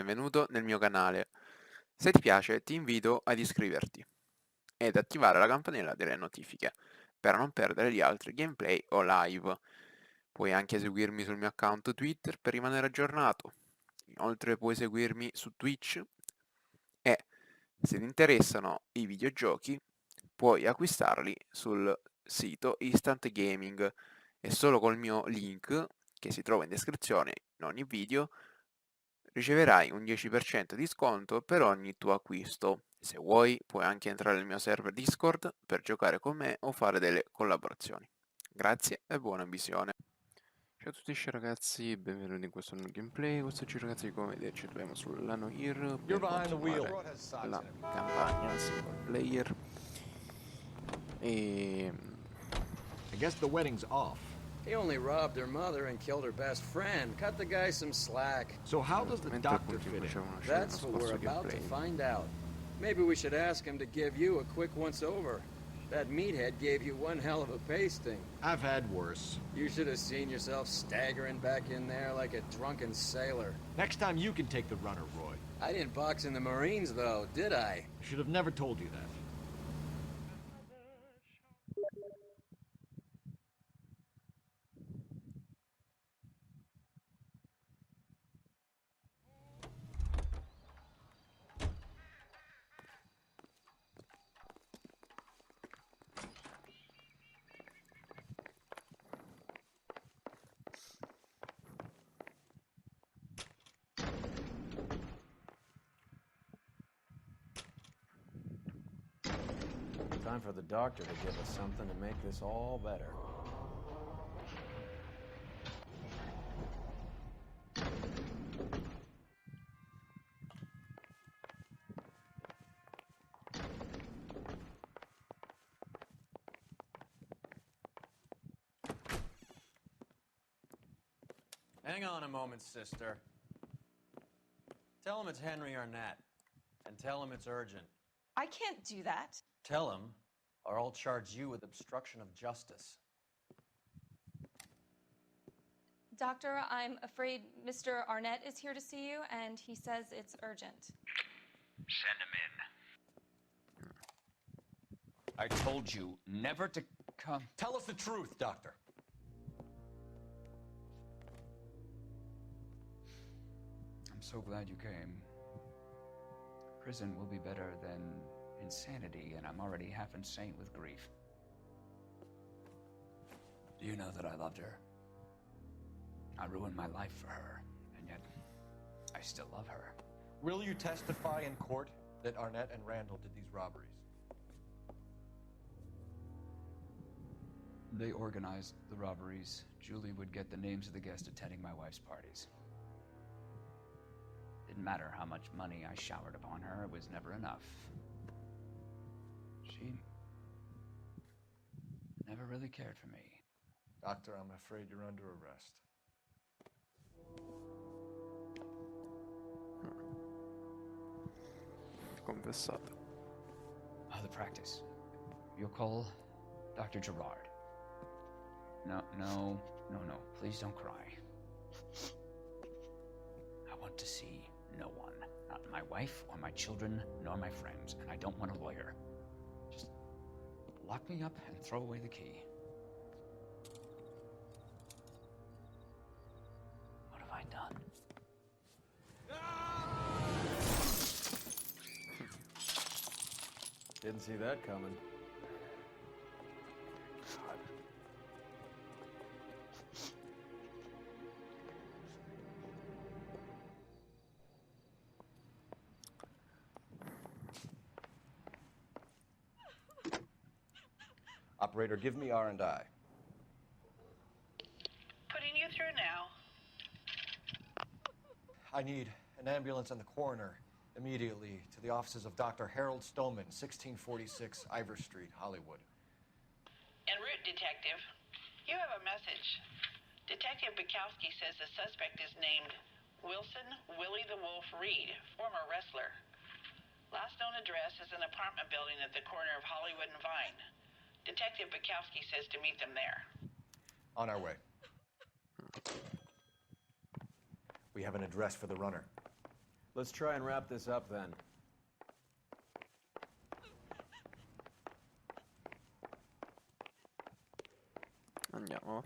benvenuto nel mio canale. Se ti piace ti invito ad iscriverti ed attivare la campanella delle notifiche per non perdere gli altri gameplay o live. Puoi anche seguirmi sul mio account Twitter per rimanere aggiornato. Inoltre puoi seguirmi su Twitch e se ti interessano i videogiochi puoi acquistarli sul sito Instant Gaming e solo col mio link che si trova in descrizione in ogni video riceverai un 10% di sconto per ogni tuo acquisto. Se vuoi, puoi anche entrare nel mio server Discord per giocare con me o fare delle collaborazioni. Grazie e buona visione. Ciao a tutti ragazzi, benvenuti in questo nuovo gameplay. Quest'oggi ragazzi, come vedete, ci troviamo sulla Noire per continuare la campagna single player. E... I guess the wedding's off. He only robbed her mother and killed her best friend. Cut the guy some slack. So how does the doctor fit in? That's what we're about to find out. Maybe we should ask him to give you a quick once-over. That meathead gave you one hell of a pasting. I've had worse. You should have seen yourself staggering back in there like a drunken sailor. Next time you can take the runner, Roy. I didn't box in the Marines, though, did I? Should have never told you that. Time for the doctor to give us something to make this all better. Hang on a moment, sister. Tell him it's Henry Arnett, and tell him it's urgent. I can't do that. Tell him, or I'll charge you with obstruction of justice. Doctor, I'm afraid Mr. Arnett is here to see you, and he says it's urgent. Send him in. I told you never to come. Tell us the truth, Doctor. I'm so glad you came. Prison will be better than insanity, and I'm already half insane with grief. Do you know that I loved her? I ruined my life for her, and yet I still love her. Will you testify in court that Arnett and Randall did these robberies? They organized the robberies. Julie would get the names of the guests attending my wife's parties. Didn't matter how much money I showered upon her, it was never enough. She never really cared for me. Doctor, I'm afraid you're under arrest. Confessato. Oh, the practice. You'll call Dr. Gerard. No. Please don't cry. I want to see no one. Not my wife or my children, nor my friends. And I don't want a lawyer. Just lock me up and throw away the key. What have I done? Didn't see that coming. God. Operator, give me R&I. Putting you through now. I need an ambulance and the coroner immediately to the offices of Dr. Harold Stoneman, 1646 Ivor Street, Hollywood. En route, Detective. You have a message. Detective Bukowski says the suspect is named Wilson Willie the Wolf Reed, former wrestler. Last known address is an apartment building at the corner of Hollywood and Vine. Detective Bukowski says to meet them there. On our way. We have an address for the runner. Let's try and wrap this up then. Andiamo.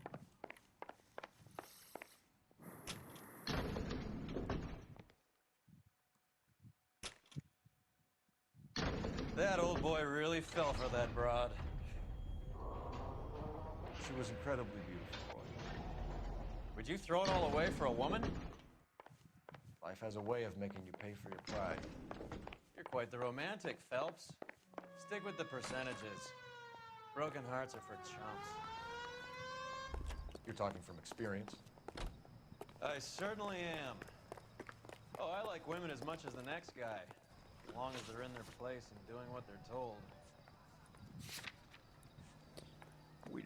That old boy really fell for that broad. She was incredibly beautiful, Roy. Would you throw it all away for a woman? Life has a way of making you pay for your pride. You're quite the romantic, Phelps. Stick with the percentages. Broken hearts are for chumps. You're talking from experience. I certainly am. Oh, I like women as much as the next guy, as long as they're in their place and doing what they're told. Willy.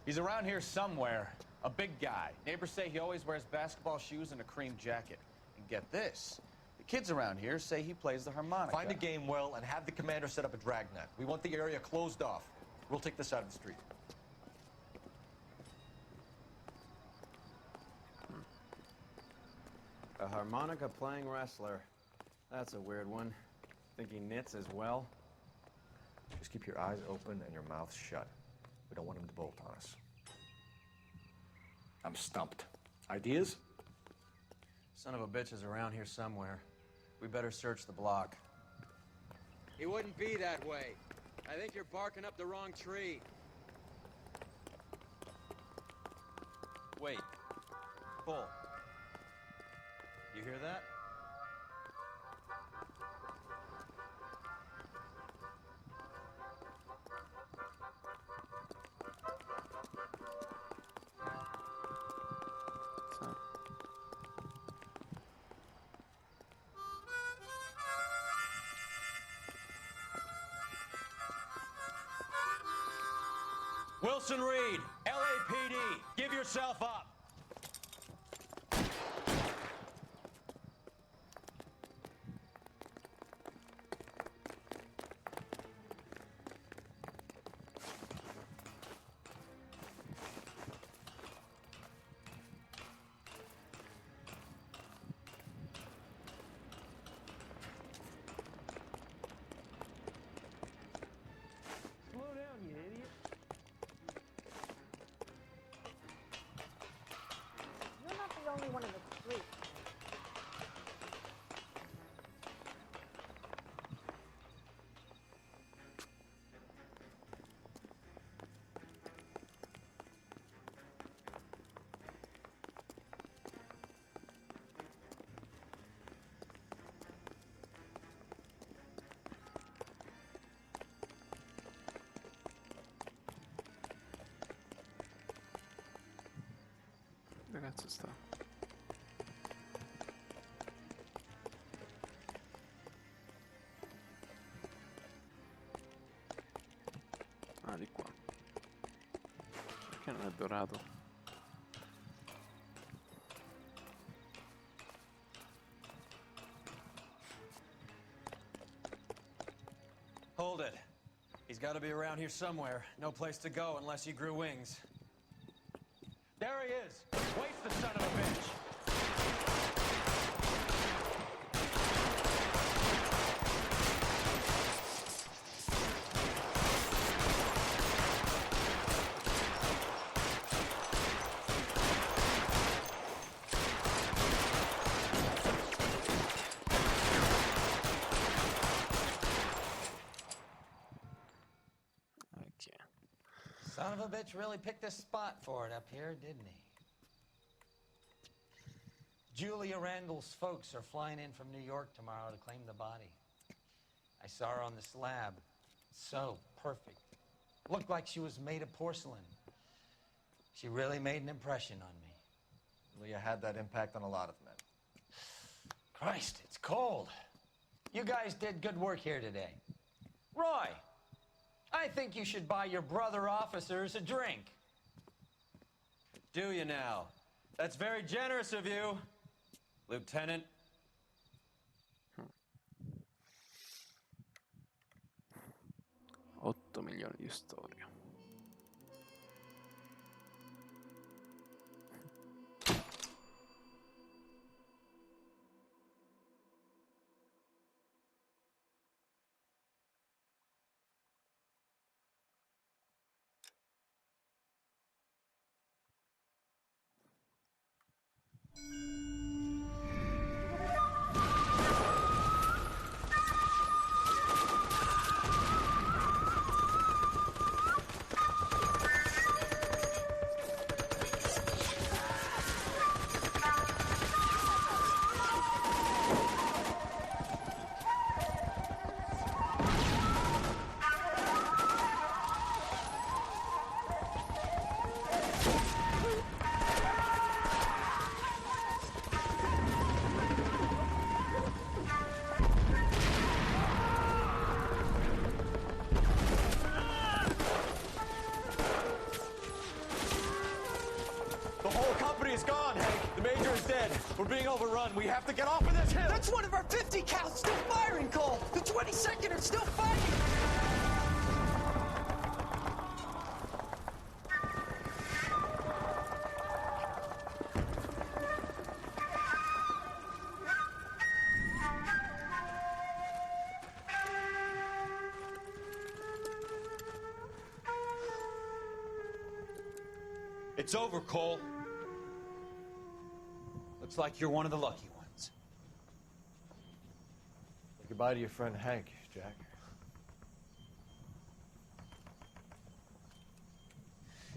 He's around here somewhere. A big guy. Neighbors say he always wears basketball shoes and a cream jacket. And get this. The kids around here say he plays the harmonica. Find a game well and have the commander set up a dragnet. We want the area closed off. We'll take this side of the street. A harmonica playing wrestler. That's a weird one. Think he knits as well? Just keep your eyes open and your mouth shut. We don't want him to bolt on us. I'm stumped. Ideas? Son of a bitch is around here somewhere. We better search the block. He wouldn't be that way. I think you're barking up the wrong tree. Wait. Pull. You hear that? So. Wilson Reed, LAPD, give yourself up. Slow down, you idiot. You're not the only one in the street. Dove cazzo sta? Ah, di qua. Perché non è dorato? Hold it. He's got to be around here somewhere. No place to go unless he grew wings. There he is. Waste the son of a bitch. Ok. Son of a bitch really picked a spot for it up here, didn't he? Julia Randall's folks are flying in from New York tomorrow to claim the body. I saw her on the slab. So perfect. Looked like she was made of porcelain. She really made an impression on me. Leah had that impact on a lot of men. Christ, it's cold. You guys did good work here today. Roy, I think you should buy your brother officers a drink. Do you now? That's very generous of you, Lieutenant. 8 milioni di storia. The whole company is gone, Hank. The Major is dead. We're being overrun. We have to get off of this hill. That's one of our 50 cows still firing, Cole. The 22nd are still fighting. It's over, Cole. Looks like you're one of the lucky ones. Say goodbye to your friend Hank, Jack.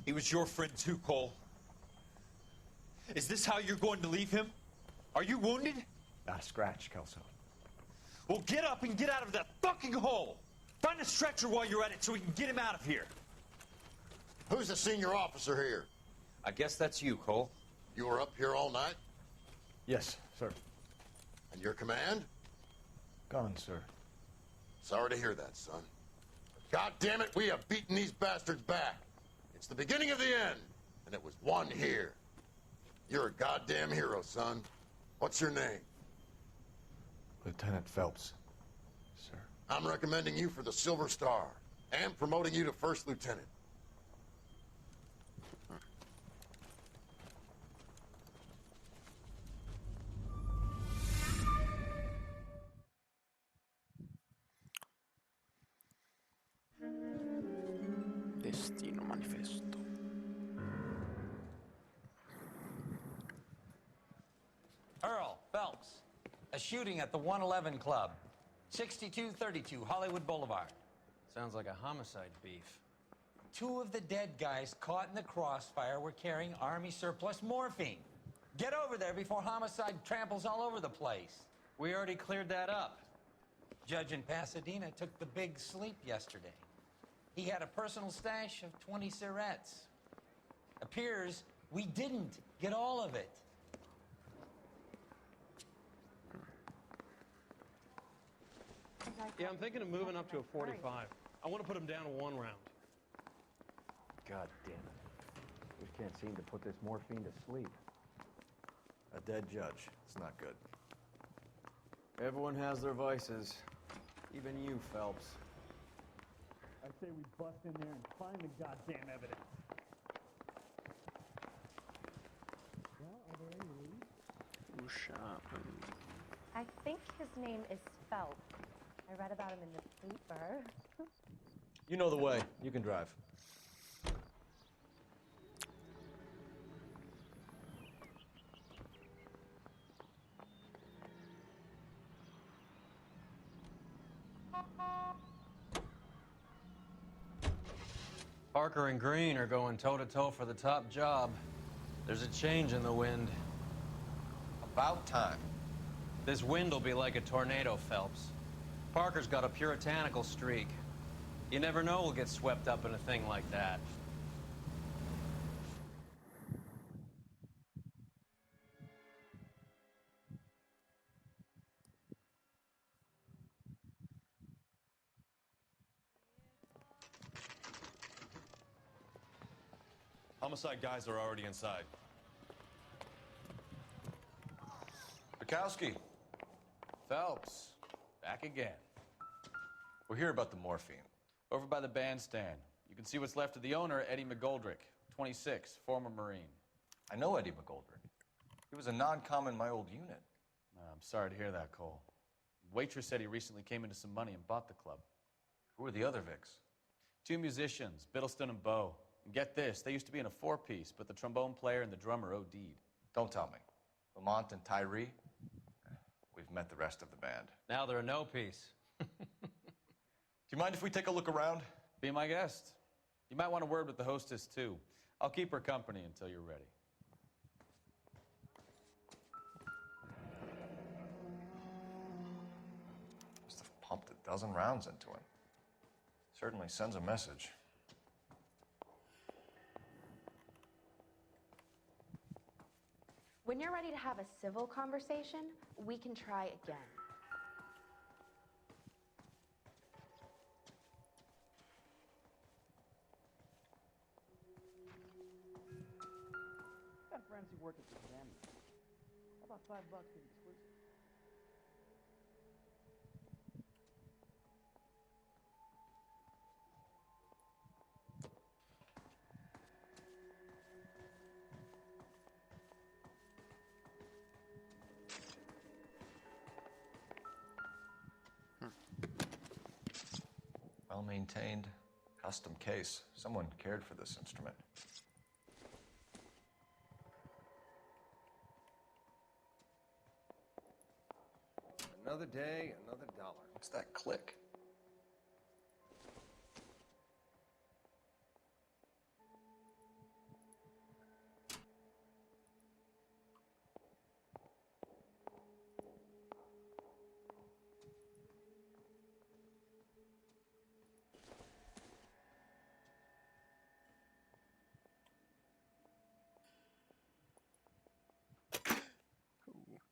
He was your friend too, Cole. Is this how you're going to leave him? Are you wounded? Not a scratch, Kelso. Well, get up and get out of that fucking hole. Find a stretcher while you're at it so we can get him out of here. Who's the senior officer here? I guess that's you, Cole. You were up here all night? Yes, sir. And your command? Gone, sir. Sorry to hear that, son. God damn it, we have beaten these bastards back. It's the beginning of the end, and it was one here. You're a goddamn hero, son. What's your name? Lieutenant Phelps, sir. I'm recommending you for the Silver Star, and promoting you to First Lieutenant. Destino manifesto. Earl Phelps, a shooting at the 111 Club, 6232 Hollywood Boulevard. Sounds like a homicide beef. 2 of the dead guys caught in the crossfire were carrying Army surplus morphine. Get over there before homicide tramples all over the place. We already cleared that up. Judge in Pasadena took the big sleep yesterday. He had a personal stash of 20 cigarettes. Appears we didn't get all of it. Yeah, I'm thinking of moving up to a 45. I want to put him down to 1 round. God damn it. We can't seem to put this morphine to sleep. A dead judge. It's not good. Everyone has their vices. Even you, Phelps. I say we bust in there and find the goddamn evidence. Well, are there any leads? Usciamo. I think his name is Phelps. I read about him in the paper. You know the way. You can drive. Parker and Green are going toe-to-toe for the top job. There's a change in the wind. About time. This wind will be like a tornado, Phelps. Parker's got a puritanical streak. You never know we'll get swept up in a thing like that. Homicide guys are already inside. Bukowski. Phelps, back again. We're here about the morphine. Over by the bandstand. You can see what's left of the owner, Eddie McGoldrick, 26, former Marine. I know Eddie McGoldrick. He was a non-com in my old unit. I'm sorry to hear that, Cole. Waitress said he recently came into some money and bought the club. Who are the other Vics? 2 musicians, Biddleston and Bowe. And get this, they used to be in a 4-piece, but the trombone player and the drummer OD'd. Don't tell me. Lamont and Tyree? We've met the rest of the band. Now they're a no-piece. Do you mind if we take a look around? Be my guest. You might want a word with the hostess, too. I'll keep her company until you're ready. Must have pumped a dozen rounds into him. Certainly sends a message. When you're ready to have a civil conversation, we can try again. Got fancy work at the examiner. How about $5 for the exclusive? Well-maintained, custom case. Someone cared for this instrument. Another day, another dollar. What's that click?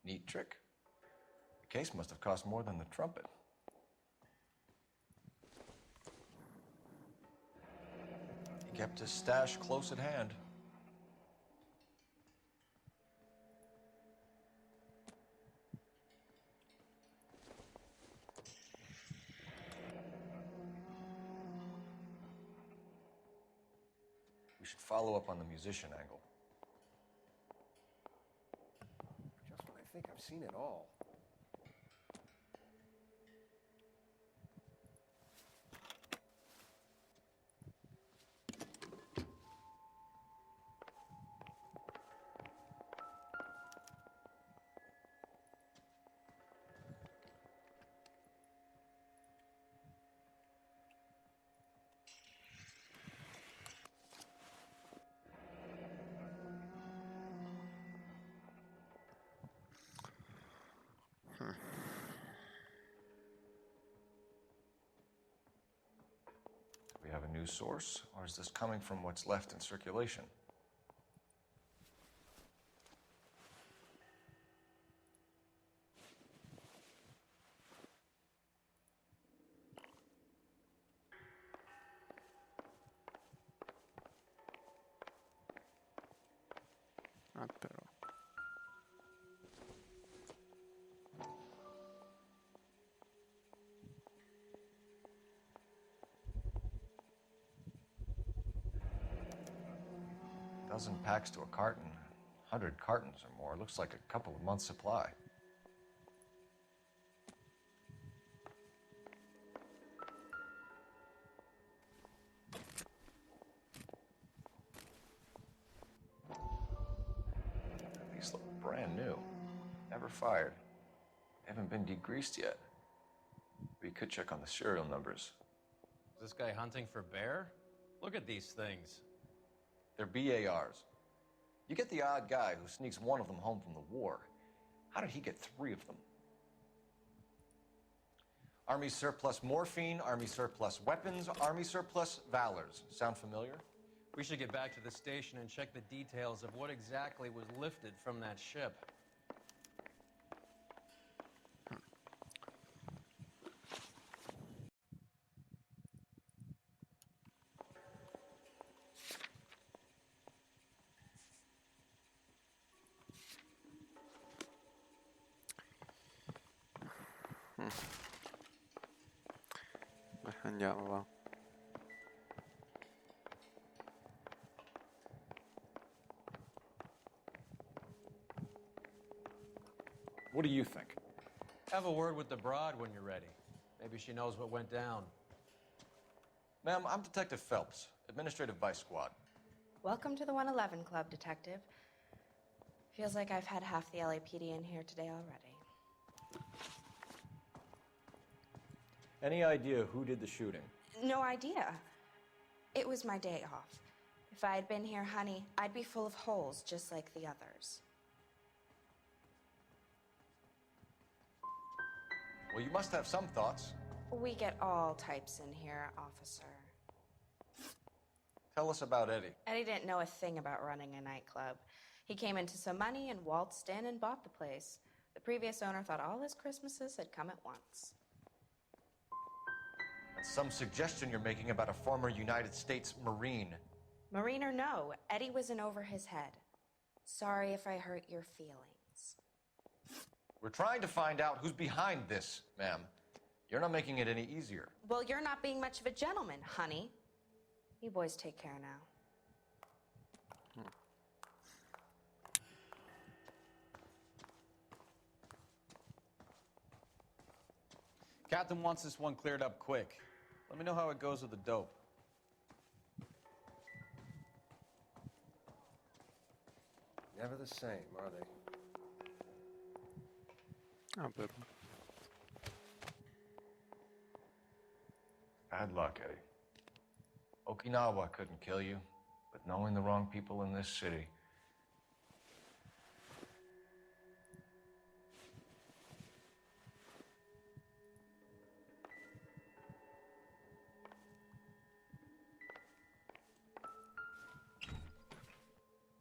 Neat trick. The case must have cost more than the trumpet. He kept his stash close at hand. We should follow up on the musician angle. Just when I think I've seen it all. Do we have a new source, or is this coming from what's left in circulation? Ah, però. Dozen packs to a carton, 100 cartons or more. Looks like a couple of months' supply. These look brand new. Never fired. They haven't been degreased yet. We could check on the serial numbers. Is this guy hunting for bear? Look at these things. They're BARs. You get the odd guy who sneaks one of them home from the war. How did he get 3 of them? Army surplus morphine, Army surplus weapons, Army surplus valors. Sound familiar? We should get back to the station and check the details of what exactly was lifted from that ship. Andiamo, va. What do you think? Have a word with the broad when you're ready. Maybe she knows what went down. Ma'am, I'm Detective Phelps, Administrative Vice Squad. Welcome to the 111 Club, Detective. Feels like I've had half the LAPD in here today already. Any idea who did the shooting? No idea. It was my day off. If I had been here, honey, I'd be full of holes just like the others. Well, you must have some thoughts. We get all types in here, officer. Tell us about Eddie. Eddie didn't know a thing about running a nightclub. He came into some money and waltzed in and bought the place. The previous owner thought all his Christmases had come at once. That's some suggestion you're making about a former United States Marine. Marine or no, Eddie was in over his head. Sorry if I hurt your feelings. We're trying to find out who's behind this, ma'am. You're not making it any easier. Well, you're not being much of a gentleman, honey. You boys take care now. Captain wants this one cleared up quick. Let me know how it goes with the dope. Never the same, are they? Ah, beh. Bad luck, Eddie. Okinawa couldn't kill you, but knowing the wrong people in this city.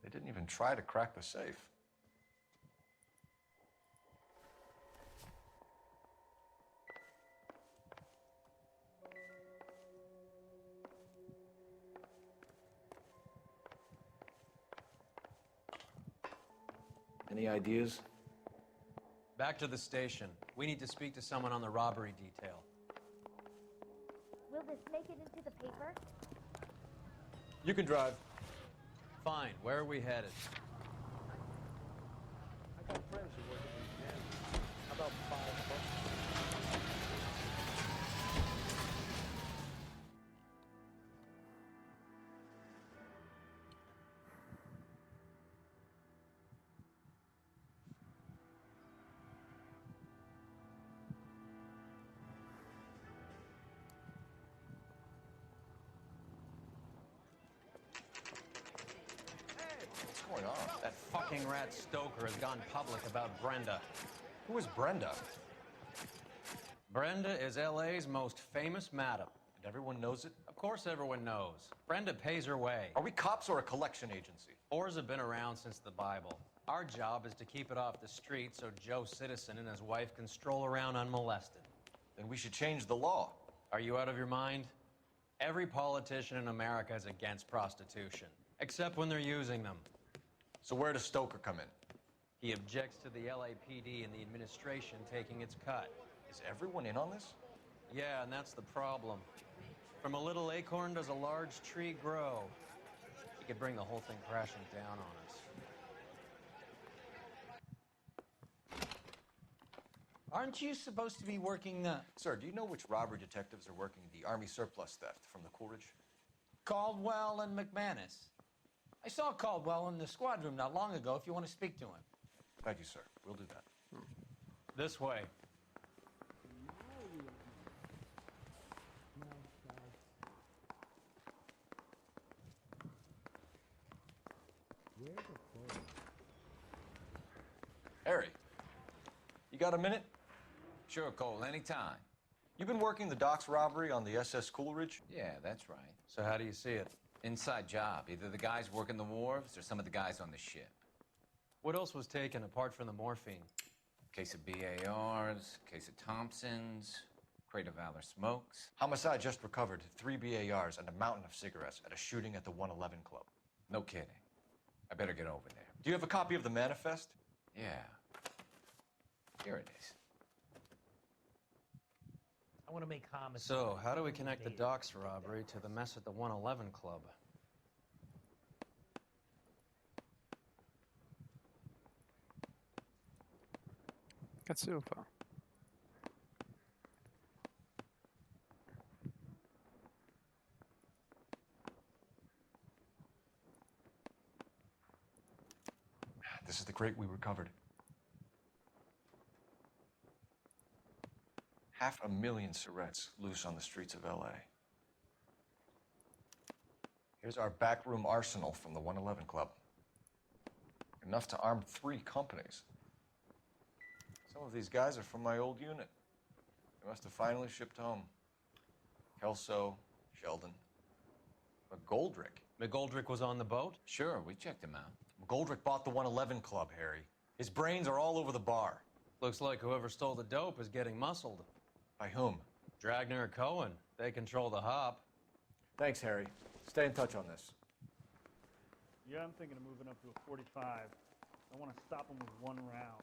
They didn't even try to crack the safe. Any ideas? Back to the station. We need to speak to someone on the robbery detail. Will this make it into the paper? You can drive. Fine. Where are we headed? I got friends who work in these jams. How about $5? What's going on? That fucking rat Stoker has gone public about Brenda. Who is Brenda? Brenda is LA's most famous madam. And everyone knows it? Of course everyone knows. Brenda pays her way. Are we cops or a collection agency? Whores have been around since the Bible. Our job is to keep it off the street so Joe Citizen and his wife can stroll around unmolested. Then we should change the law. Are you out of your mind? Every politician in America is against prostitution, except when they're using them. So where does Stoker come in? He objects to the LAPD and the administration taking its cut. Is everyone in on this? Yeah, and that's the problem. From a little acorn does a large tree grow. He could bring the whole thing crashing down on us. Aren't you supposed to be working the... Sir, do you know which robbery detectives are working the Army surplus theft from the Coolidge? Caldwell and McManus? I saw Caldwell in the squad room not long ago if you want to speak to him. Thank you, sir. We'll do that. This way. Harry, you got a minute? Sure, Cole, anytime. You've been working the docks robbery on the SS Coolidge? Yeah, that's right. So how do you see it? Inside job. Either the guys working the wharves or some of the guys on the ship. What else was taken apart from the morphine? Case of BARs, case of Thompsons, crate of Valor smokes. Homicide just recovered 3 BARs and a mountain of cigarettes at a shooting at the 111 Club. No kidding. I better get over there. Do you have a copy of the manifest? Yeah. Here it is. I want to make homicide. So, how do we connect the docks robbery to the mess at the 111 Club? Cazzo devo fare? This is the crate we recovered. 500,000 cigarettes loose on the streets of LA. Here's our backroom arsenal from the 111 Club. Enough to arm 3 companies. Some of these guys are from my old unit. They must have finally shipped home. Kelso, Sheldon, McGoldrick. McGoldrick was on the boat? Sure, we checked him out. McGoldrick bought the 111 Club, Harry. His brains are all over the bar. Looks like whoever stole the dope is getting muscled. By whom? Dragner or Cohen. They control the hop. Thanks, Harry. Stay in touch on this. Yeah, I'm thinking of moving up to a 45. I want to stop him with 1 round.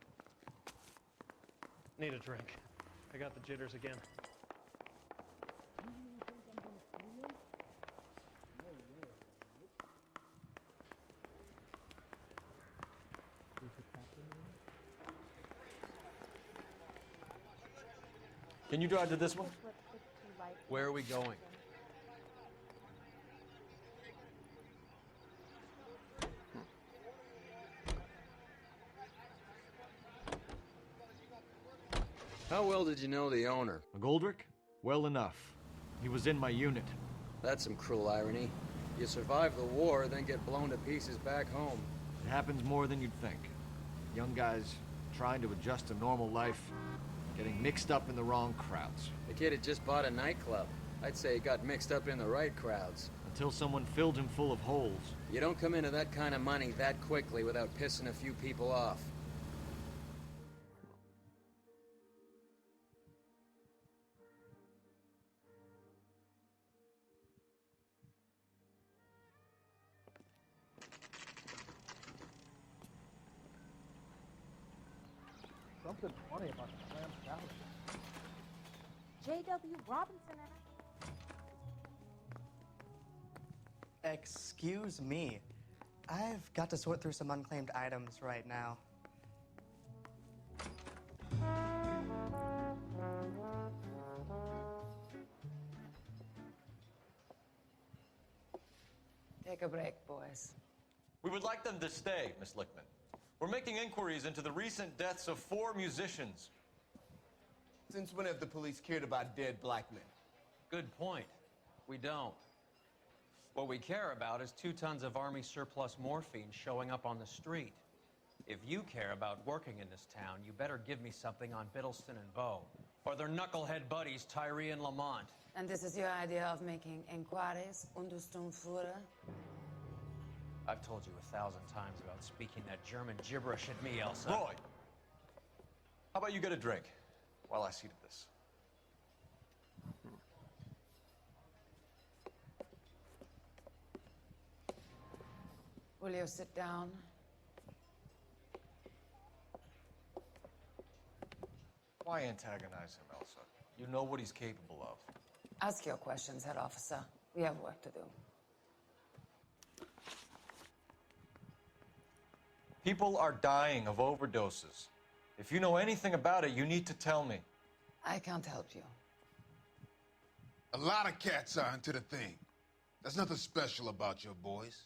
Need a drink. I got the jitters again. Can you drive to this one? Where are we going? How well did you know the owner? McGoldrick? Well enough. He was in my unit. That's some cruel irony. You survive the war, then get blown to pieces back home. It happens more than you'd think. Young guys trying to adjust to normal life, getting mixed up in the wrong crowds. The kid had just bought a nightclub. I'd say he got mixed up in the right crowds. Until someone filled him full of holes. You don't come into that kind of money that quickly without pissing a few people off. Something funny about the clam salad. J.W. Robinson and Excuse me. I've got to sort through some unclaimed items right now. Take a break, boys. We would like them to stay, Miss Lickman. We're making inquiries into the recent deaths of 4 musicians. Since when have the police cared about dead black men? Good point. We don't. What we care about is 2 tons of Army surplus morphine showing up on the street. If you care about working in this town, you better give me something on Biddleston and Bow, or their knucklehead buddies, Tyree and Lamont. And this is your idea of making inquiries, Untersturmführer? I've told you 1,000 times about speaking that German gibberish at me, Elsa. Roy, how about you get a drink while I see to this? Will you sit down? Why antagonize him, Elsa? You know what he's capable of. Ask your questions, Head Officer. We have work to do. People are dying of overdoses. If you know anything about it, you need to tell me. I can't help you. A lot of cats are into the thing. There's nothing special about your boys.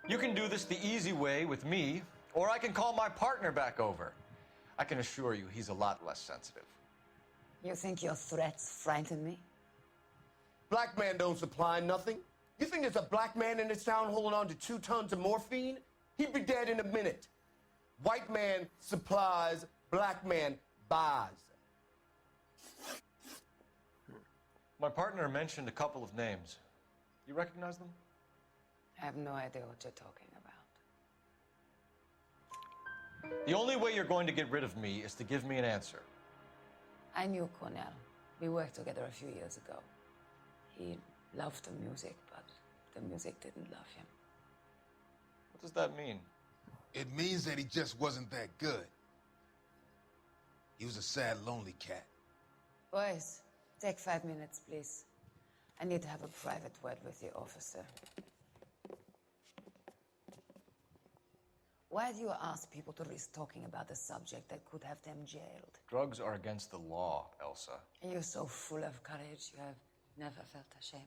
You can do this the easy way with me, or I can call my partner back over. I can assure you he's a lot less sensitive. You think your threats frighten me? Black man don't supply nothing. You think there's a black man in this town holding on to 2 tons of morphine? He'd be dead in a minute. White man supplies, black man buys. My partner mentioned a couple of names. You recognize them? I have no idea what you're talking about. The only way you're going to get rid of me is to give me an answer. I knew Cornell. We worked together a few years ago. He loved the music, but the music didn't love him. What does that mean? It means that he just wasn't that good. He was a sad, lonely cat. Boys, take 5 minutes, please. I need to have a private word with the officer. Why do you ask people to risk talking about a subject that could have them jailed? Drugs are against the law, Elsa. You're so full of courage, you have never felt ashamed.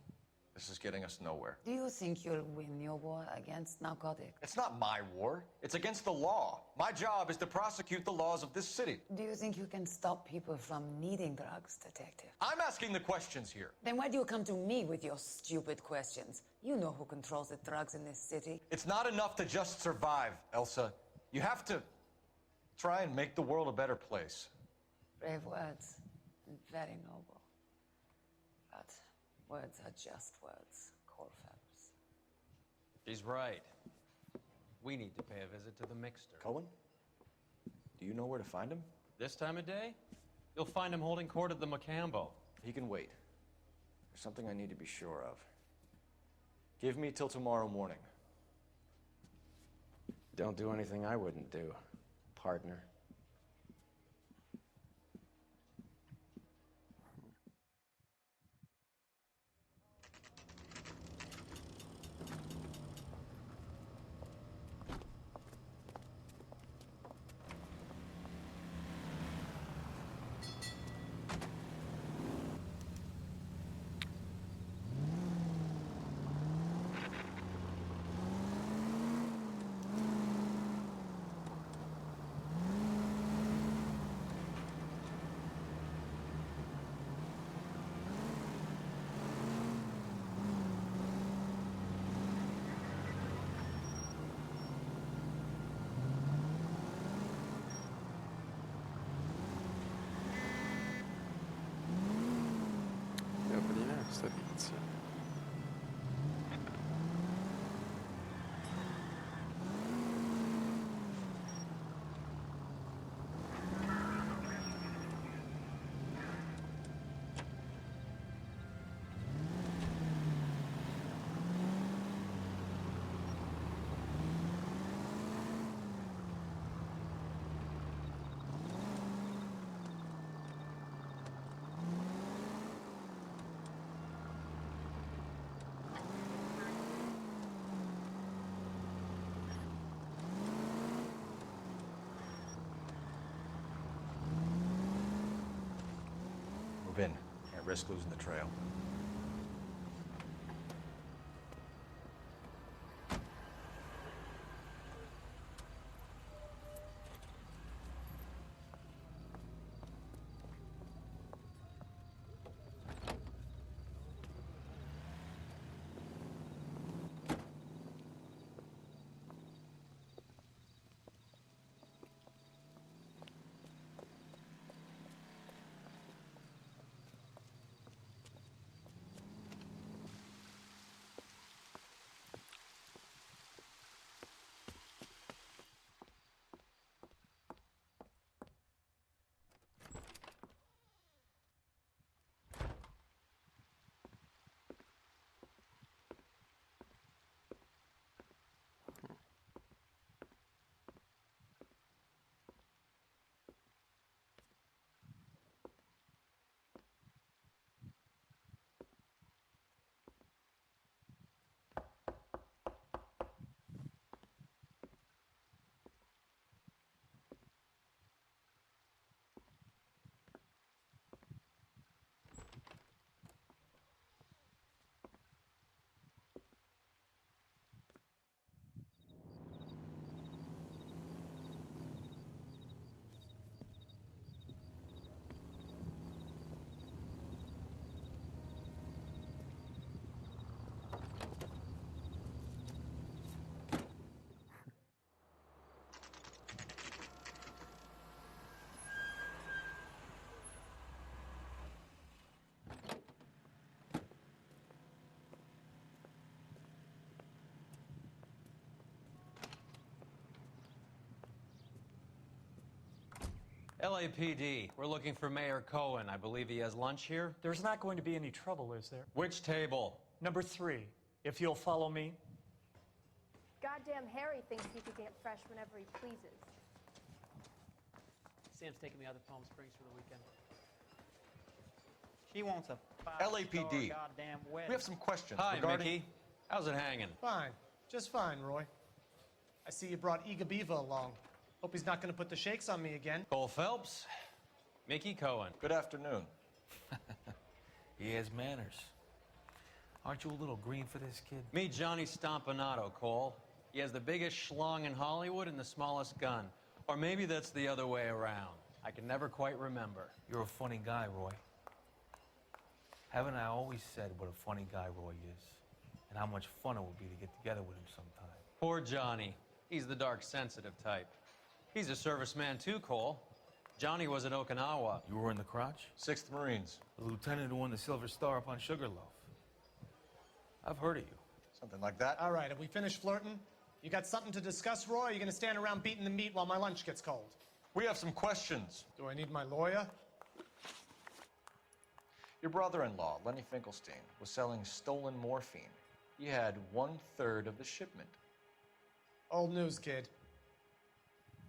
This is getting us nowhere. Do you think you'll win your war against narcotics? It's not my war. It's against the law. My job is to prosecute the laws of this city. Do you think you can stop people from needing drugs, detective? I'm asking the questions here. Then why do you come to me with your stupid questions? You know who controls the drugs in this city. It's not enough to just survive, Elsa. You have to try and make the world a better place. Brave words, and very noble. But words are just words, Colfax. She's right. We need to pay a visit to the mixer. Cohen? Do you know where to find him? This time of day? You'll find him holding court at the Macambo. He can wait. There's something I need to be sure of. Give me till tomorrow morning. Don't do anything I wouldn't do, partner. Sta tizia. Move in. Can't risk losing the trail. LAPD, we're looking for Mayor Cohen. I believe he has lunch here. There's not going to be any trouble, is there? Which table? Number 3, if you'll follow me. Goddamn Harry thinks he could get fresh whenever he pleases. Sam's taking me out to Palm Springs for the weekend. She wants a LAPD. goddamn wedding. We have some questions Hi, regarding... Mickey. How's it hanging? Fine. Just fine, Roy. I see you brought Iga Beaver along. Hope he's not going to put the shakes on me again. Cole Phelps, Mickey Cohen. Good afternoon. He has manners. Aren't you a little green for this kid? Meet Johnny Stompanato, Cole. He has the biggest schlong in Hollywood and the smallest gun. Or maybe that's the other way around. I can never quite remember. You're a funny guy, Roy. Haven't I always said what a funny guy Roy is? And how much fun it would be to get together with him sometime. Poor Johnny. He's the dark, sensitive type. He's a serviceman too, Cole. Johnny was at Okinawa. You were in the crotch? 6th Marines. The lieutenant who won the Silver Star up on Sugarloaf. I've heard of you. Something like that. All right, have we finished flirting? You got something to discuss, Roy, or are you going to stand around beating the meat while my lunch gets cold? We have some questions. Do I need my lawyer? Your brother-in-law, Lenny Finkelstein, was selling stolen morphine. He had 1/3 of the shipment. Old news, kid.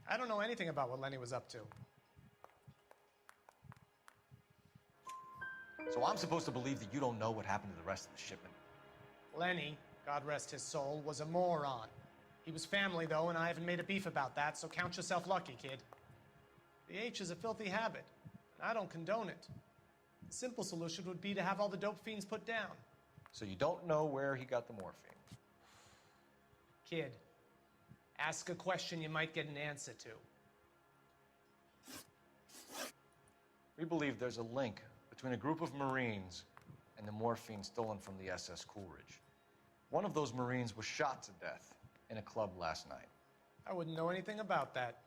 I don't know anything about what Lenny was up to. So I'm supposed to believe that you don't know what happened to the rest of the shipment? Lenny, God rest his soul, was a moron. He was family, though, and I haven't made a beef about that, so count yourself lucky, kid. The H is a filthy habit, and I don't condone it. The simple solution would be to have all the dope fiends put down. So you don't know where he got the morphine? Kid, ask a question you might get an answer to. We believe there's a link between a group of Marines and the morphine stolen from the SS Coolidge. One of those Marines was shot to death in a club last night. I wouldn't know anything about that.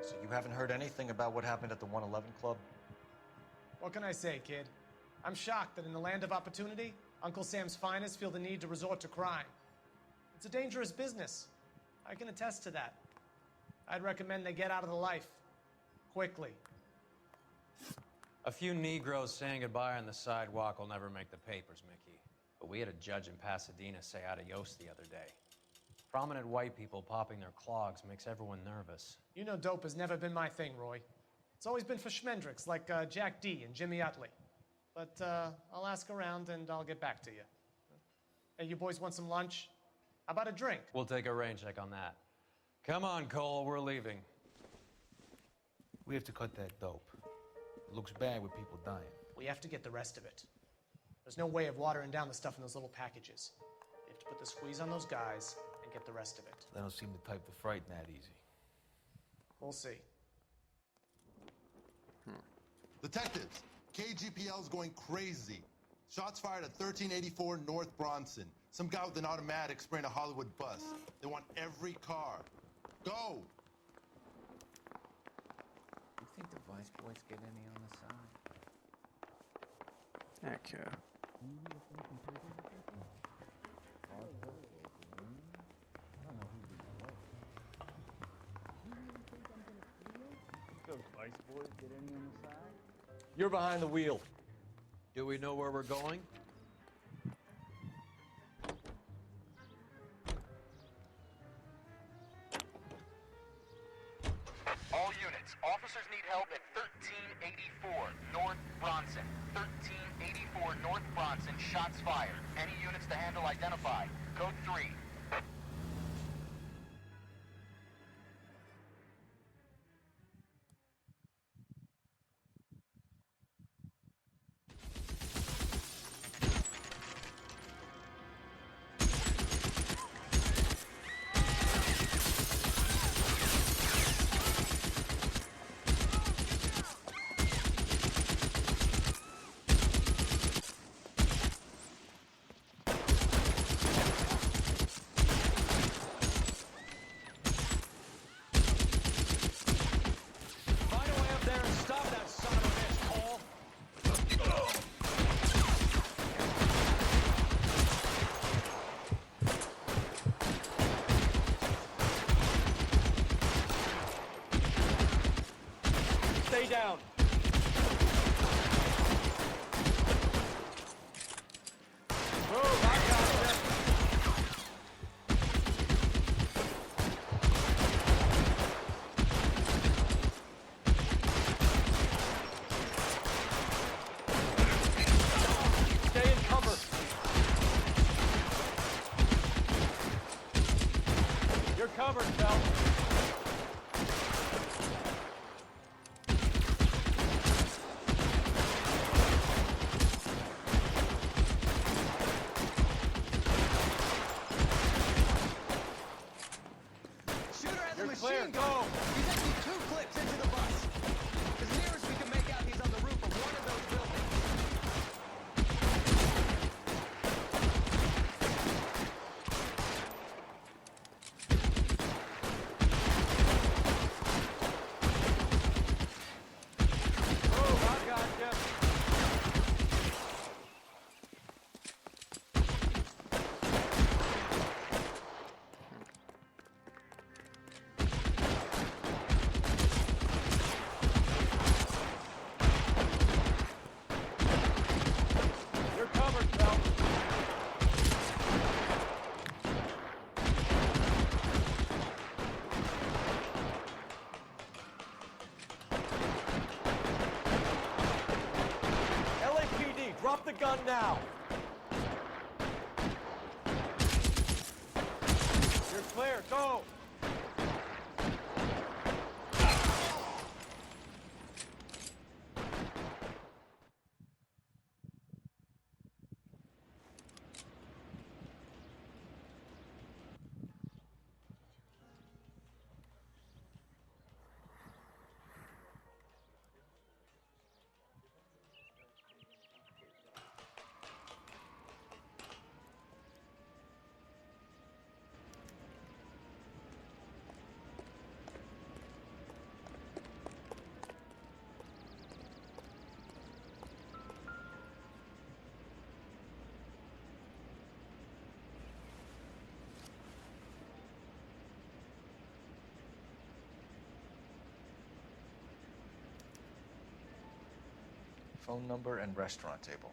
So you haven't heard anything about what happened at the 111 Club? What can I say, kid? I'm shocked that in the land of opportunity, Uncle Sam's finest feel the need to resort to crime. It's a dangerous business. I can attest to that. I'd recommend they get out of the life. Quickly. A few Negroes saying goodbye on the sidewalk will never make the papers, Mickey. But we had a judge in Pasadena say adios the other day. Prominent white people popping their clogs makes everyone nervous. You know dope has never been my thing, Roy. It's always been for schmendricks like Jack D. and Jimmy Utley. But I'll ask around and I'll get back to you. Hey, you boys want some lunch? How about a drink? We'll take a rain check on that. Come on, Cole, we're leaving. We have to cut that dope. It looks bad with people dying. We have to get the rest of it. There's no way of watering down the stuff in those little packages. We have to put the squeeze on those guys and get the rest of it. They don't seem the type to frighten that easy. We'll see. Detectives, KGPL's going crazy. Shots fired at 1384 North Bronson. Some guy with an automatic spraying a Hollywood bus. They want every car. Go! You think the Vice boys get any on the side? Heck yeah. Those Vice boys get any on the side? You're behind the wheel. Do we know where we're going? All units, officers need help at 1384 North Bronson. 1384 North Bronson, shots fired. Any units to handle identify. Code 3. covered, Phelps. Shooter has a You're clear. machine gun. He's emptied 2 clips into the bus. As near as we can make out, he's on the roof of one of those buildings. Oh, I got you. You're covered, Phelps. LAPD, drop the gun now. You're clear. Go. Phone number and restaurant table.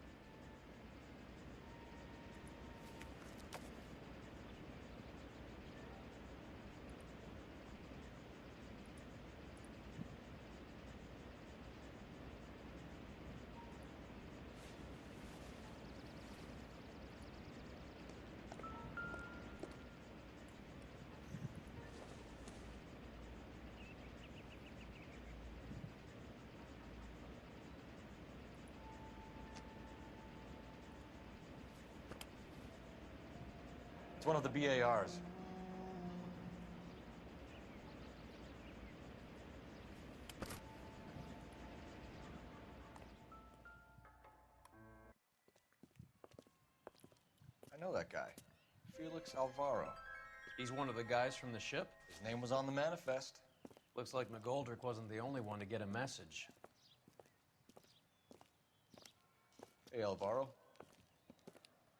It's one of the BARs. I know that guy. Felix Alvaro. He's one of the guys from the ship? His name was on the manifest. Looks like McGoldrick wasn't the only one to get a message. Hey, Alvaro.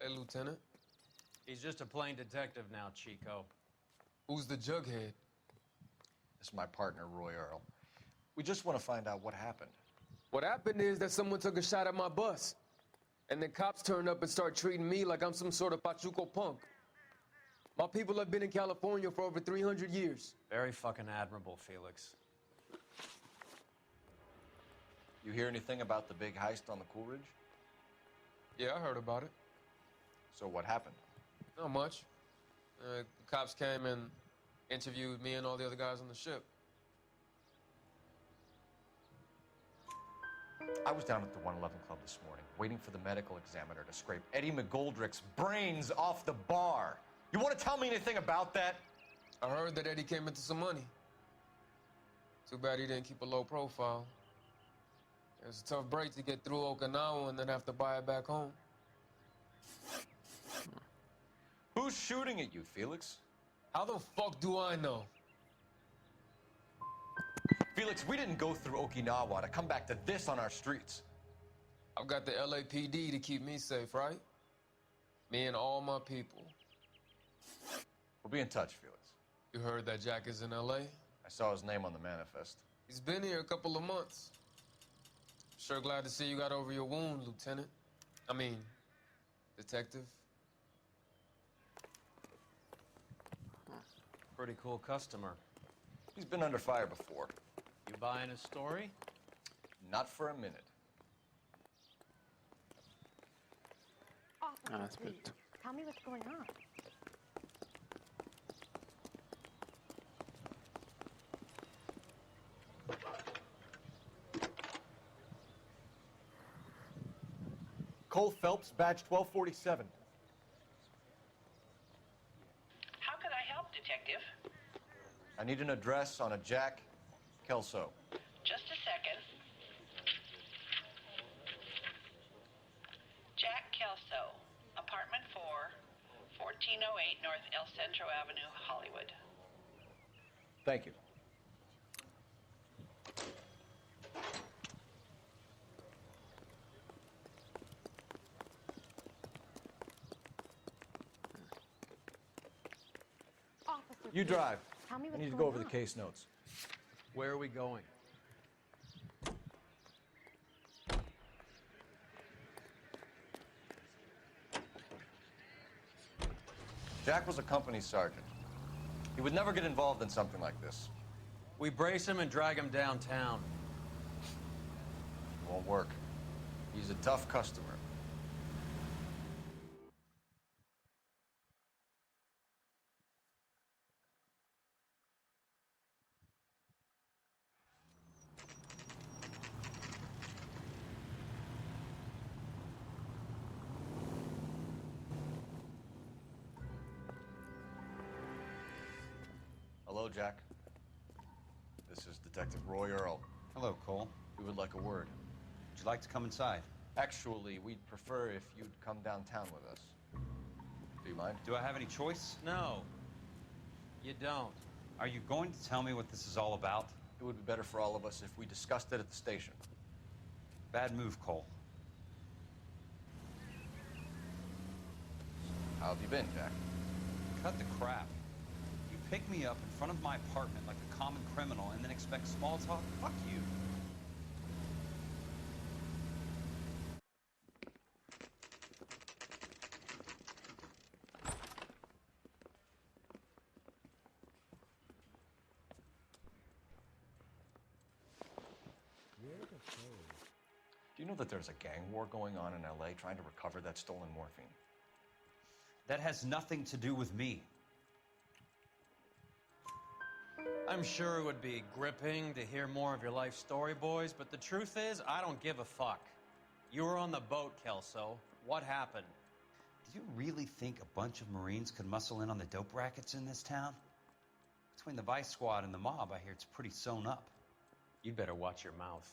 Hey, Lieutenant. He's just a plain detective now, Chico. Who's the jughead? This is my partner, Roy Earl. We just want to find out what happened. What happened is that someone took a shot at my bus. And then cops turned up and start treating me like I'm some sort of Pachuco punk. My people have been in California for over 300 years. Very fucking admirable, Felix. You hear anything about the big heist on the Coolidge? Yeah, I heard about it. So what happened? Not much. The cops came and interviewed me and all the other guys on the ship. I was down at the 111 Club this morning, waiting for the medical examiner to scrape Eddie McGoldrick's brains off the bar. You want to tell me anything about that? I heard that Eddie came into some money. Too bad he didn't keep a low profile. It was a tough break to get through Okinawa and then have to buy it back home. Who's shooting at you, Felix? How the fuck do I know? Felix, we didn't go through Okinawa to come back to this on our streets. I've got the LAPD to keep me safe, right? Me and all my people. We'll be in touch, Felix. You heard that Jack is in LA? I saw his name on the manifest. He's been here a couple of months. Sure glad to see you got over your wound, Lieutenant. I mean, Detective. Pretty cool customer. He's been under fire before. You buying his story? Not for a minute. Officer, please, tell me what's going on. Cole Phelps, badge 1247. How can I help, Detective? I need an address on a Jack Kelso. Just a second. Jack Kelso, apartment 4, 1408 North El Centro Avenue, Hollywood. Thank you. Officer, You drive. tell me I what's need to going go over the on. case notes. Where are we going? Jack was a company sergeant. He would never get involved in something like this. We brace him and drag him downtown. Won't work. He's a tough customer. Hello, Jack. This is Detective Roy Earl. Hello, Cole. We would like a word. Would you like to come inside? Actually, we'd prefer if you'd come downtown with us. Do you mind? Do I have any choice? No, you don't. Are you going to tell me what this is all about? It would be better for all of us if we discussed it at the station. Bad move, Cole. How have you been, Jack? Cut the crap. You pick me up in front of my apartment like a common criminal and then expect small talk? Fuck you. Do you know that there's a gang war going on in LA trying to recover that stolen morphine? That has nothing to do with me. I'm sure it would be gripping to hear more of your life story, boys, but the truth is, I don't give a fuck. You were on the boat, Kelso. What happened? Do you really think a bunch of Marines could muscle in on the dope rackets in this town? Between the Vice Squad and the mob, I hear it's pretty sewn up. You'd better watch your mouth.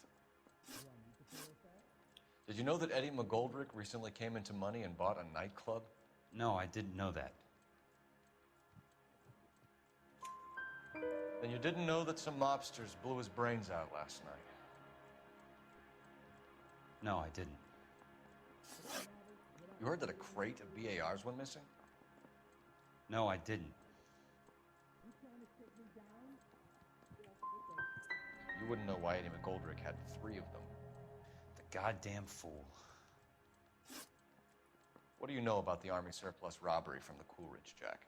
Did you know that Eddie McGoldrick recently came into money and bought a nightclub? No, I didn't know that. Then you didn't know that some mobsters blew his brains out last night? No, I didn't. You heard that a crate of BARs went missing? No, I didn't. You wouldn't know why Eddie McGoldrick had 3 of them. The goddamn fool. What do you know about the Army surplus robbery from the Coolidge, Jack?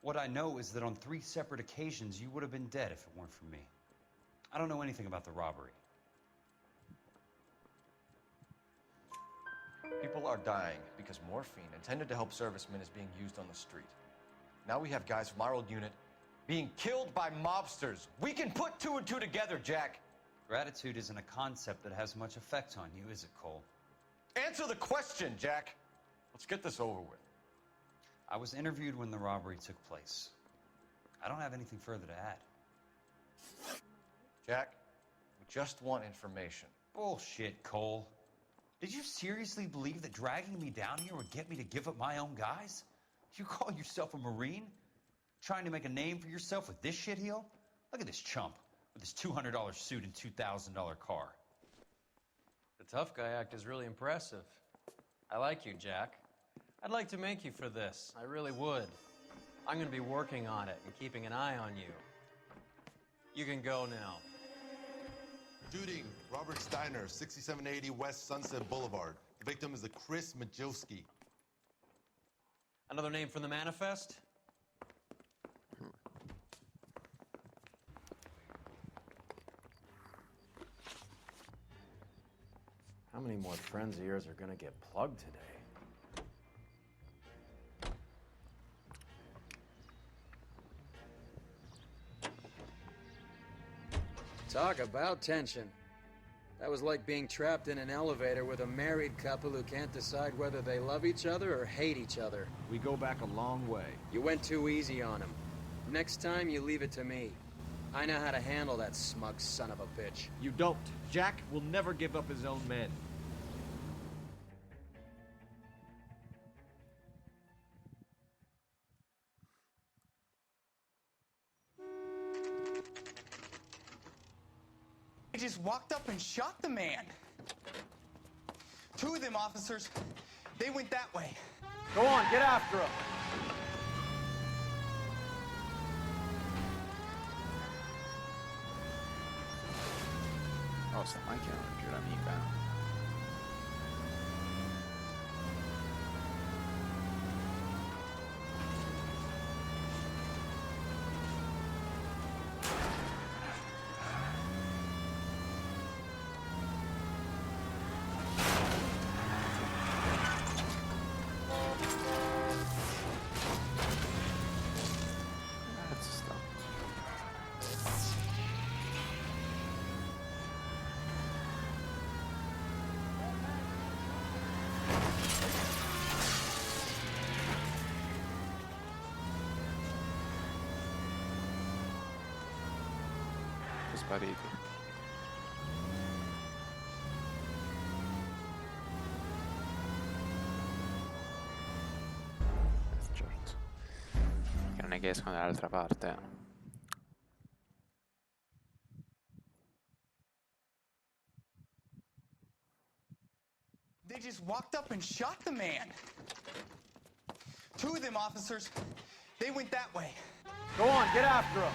What I know is that on 3 separate occasions, you would have been dead if it weren't for me. I don't know anything about the robbery. People are dying because morphine intended to help servicemen is being used on the street. Now we have guys from our old unit being killed by mobsters. We can put 2 and 2 together, Jack. Gratitude isn't a concept that has much effect on you, is it, Cole? Answer the question, Jack. Let's get this over with. I was interviewed when the robbery took place. I don't have anything further to add. Jack, we just want information. Bullshit, Cole. Did you seriously believe that dragging me down here would get me to give up my own guys? You call yourself a Marine? Trying to make a name for yourself with this shitheel? Look at this chump with his $200 suit and $2,000 car. The tough guy act is really impressive. I like you, Jack. I'd like to make you for this. I really would. I'm going to be working on it and keeping an eye on you. You can go now. Shooting, Robert Steiner, 6780 West Sunset Boulevard. The victim is a Chris Majowski. Another name from the manifest? How many more friends of yours are going to get plugged today? Talk about tension. That was like being trapped in an elevator with a married couple who can't decide whether they love each other or hate each other. We go back a long way. You went too easy on him. Next time, you leave it to me. I know how to handle that smug son of a bitch. You don't. Jack will never give up his own men. They just walked up and shot the man. Two of them officers, they went that way. Go on, get after him. Oh, sta macchina non gira mica. Cazzo sta. Sono spariti. Certo. Che non è che escono dall'altra parte. They just walked up and shot the man. Two of them officers, they went that way. Go on, get after him.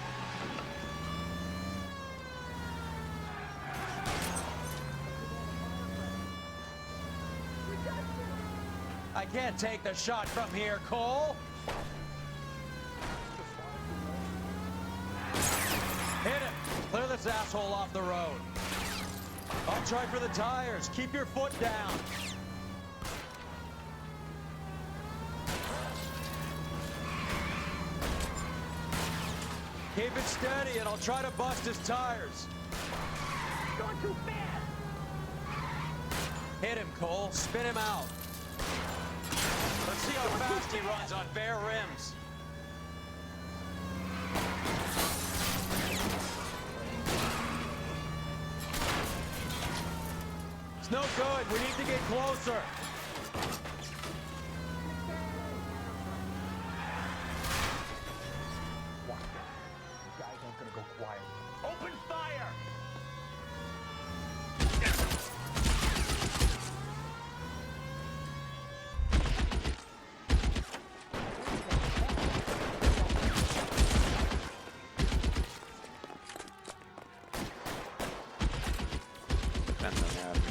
I can't take the shot from here, Cole. Hit him. Clear this asshole off the road. I'll try for the tires. Keep your foot down. Keep it steady and I'll try to bust his tires. Going too fast. Hit him, Cole. Spin him out. Let's see how fast he runs on bare rims. It's no good. We need to get closer. Guys aren't gonna go quiet. Open fire! Prendo le armi.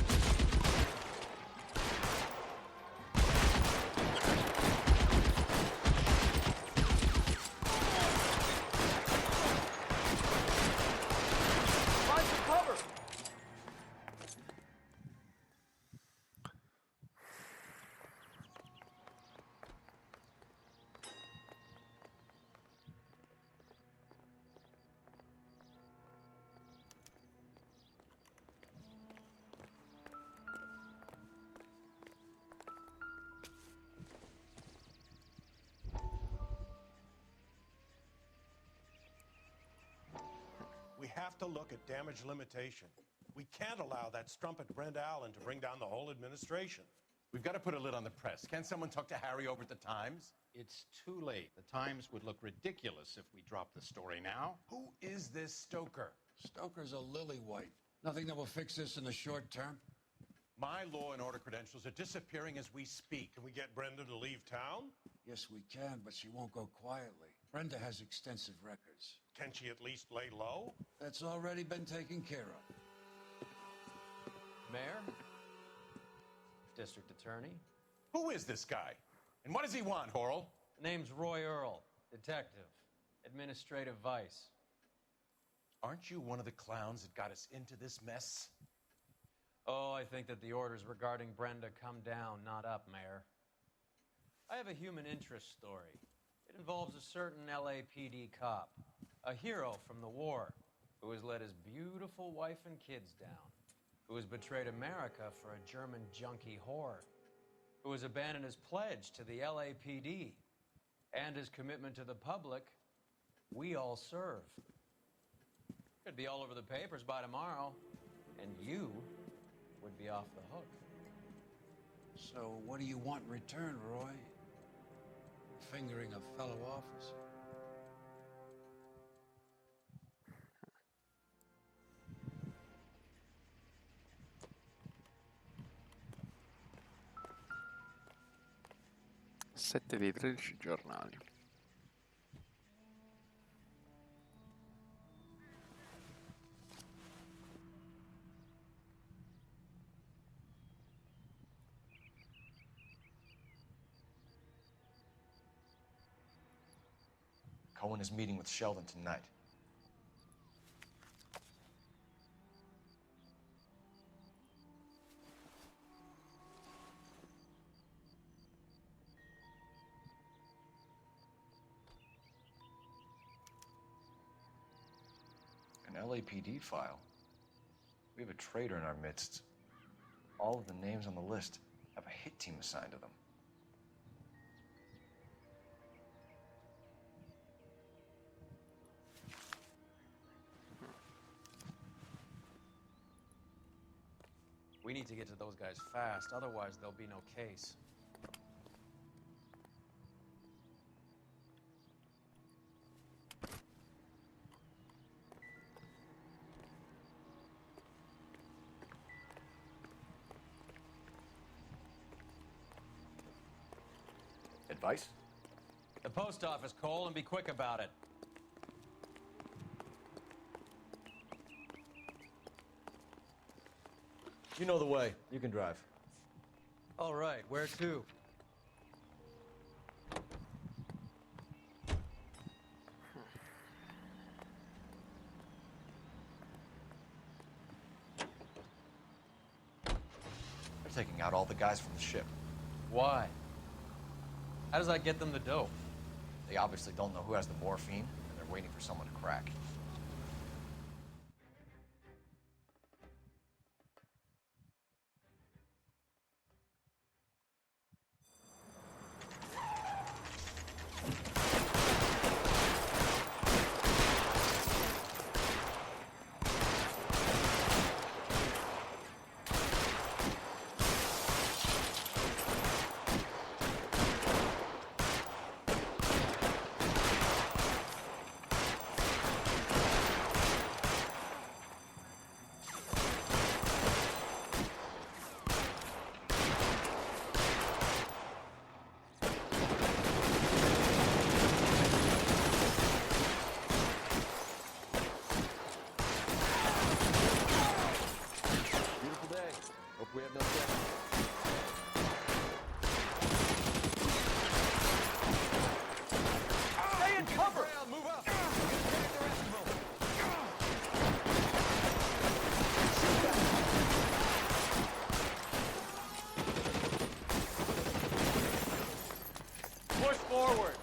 Find some cover. We have to look at damage limitation. We can't allow that strumpet Brent Allen to bring down the whole administration. We've got to put a lid on the press. Can't someone talk to Harry over at the Times? It's too late. The Times would look ridiculous if we dropped the story now. Who is this Stoker? Stoker's a lily-white. Nothing that will fix this in the short term. My law and order credentials are disappearing as we speak. Can we get Brenda to leave town? Yes, we can, but she won't go quietly. Brenda has extensive records. Can she at least lay low? That's already been taken care of. Mayor? District Attorney? Who is this guy? And what does he want, Horrell? Name's Roy Earl, detective, administrative vice. Aren't you one of the clowns that got us into this mess? Oh, I think that the orders regarding Brenda come down, not up, Mayor. I have a human interest story. It involves a certain LAPD cop, a hero from the war, who has let his beautiful wife and kids down. who has betrayed America for a German junkie whore, who has abandoned his pledge to the LAPD and his commitment to the public, we all serve. Could be all over the papers by tomorrow, and you would be off the hook. So what do you want in return, Roy? Fingering a fellow officer? Sette dei 13 giornali. Cohen is meeting with Sheldon tonight. An LAPD file? We have a traitor in our midst. All of the names on the list have a hit team assigned to them. We need to get to those guys fast, otherwise there'll be no case. Advice? The post office, Cole, and be quick about it. You know the way. You can drive. All right, where to? They're taking out all the guys from the ship. Why? How does that get them the dope? They obviously don't know who has the morphine, and they're waiting for someone to crack. Push forward.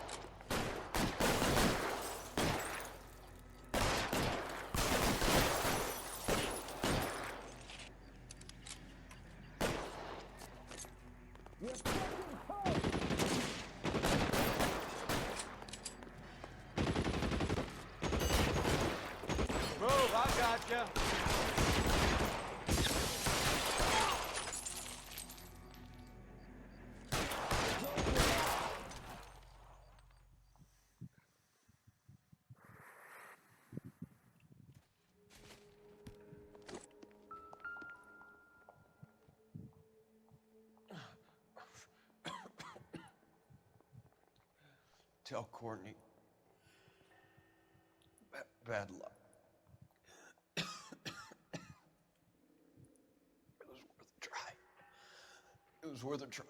Move, I gotcha. Tell Courtney. Bad luck. It was worth a try. It was worth a try.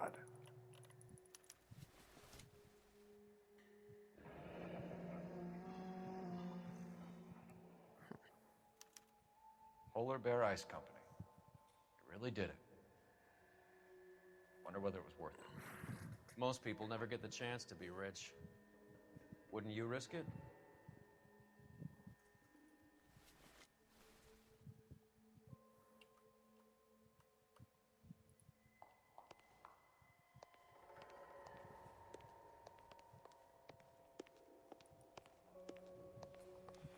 God. Polar Bear Ice Company. They really did it. Wonder whether it was worth it. Most people never get the chance to be rich. Wouldn't you risk it?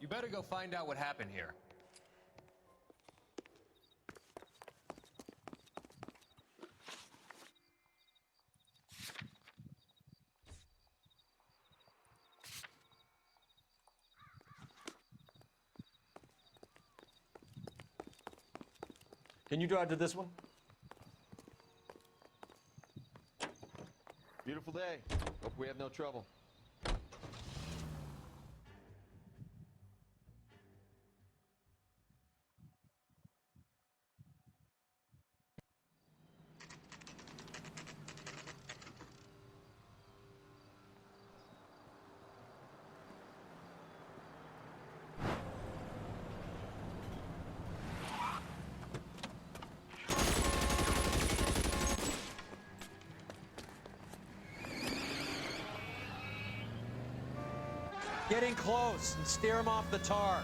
You better go find out what happened here. Can you drive to this one? Beautiful day. Hope we have no trouble. Get in close and steer him off the tar.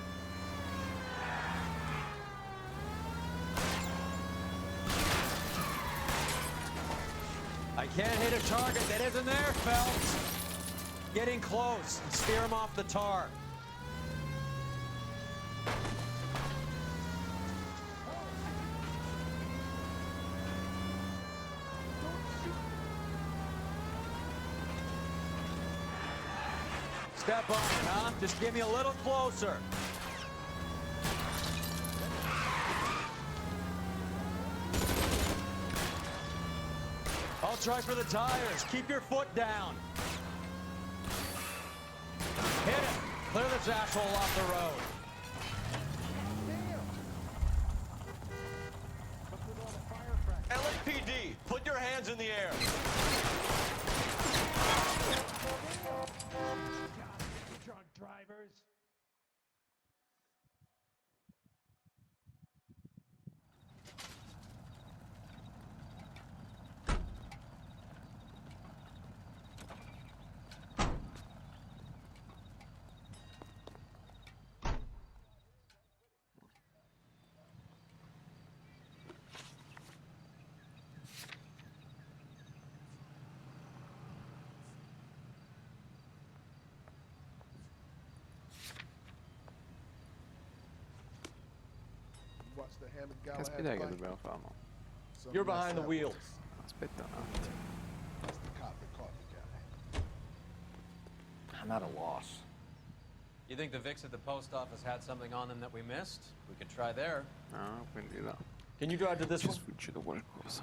I can't hit a target that isn't there, Phelps. Get in close and steer him off the tar. Step on it, huh? Just get me a little closer. I'll try for the tires. Keep your foot down. Hit it. Clear this asshole off the road. LAPD, put your hands in the air. Drunk drivers. Caspita che dobbiamo fare? Mo? You're behind the wheel. Aspetta un attimo. I'm at a loss. You think the Vicks at the post office had something on them that we missed? We could try there. No, quindi là. Can you drive to this Ci è one? sfuggito qualcosa.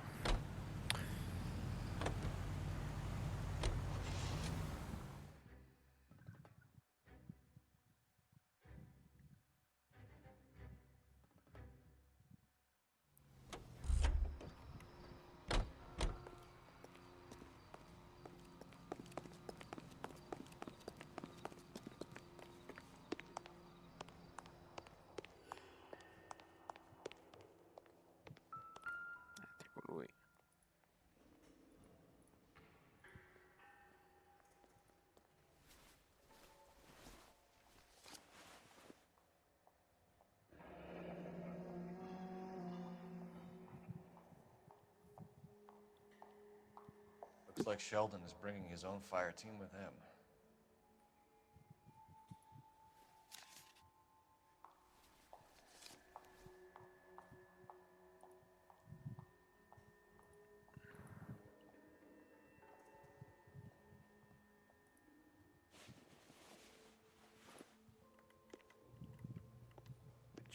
Tipo lui. Looks like Sheldon is bringing his own fire team with him.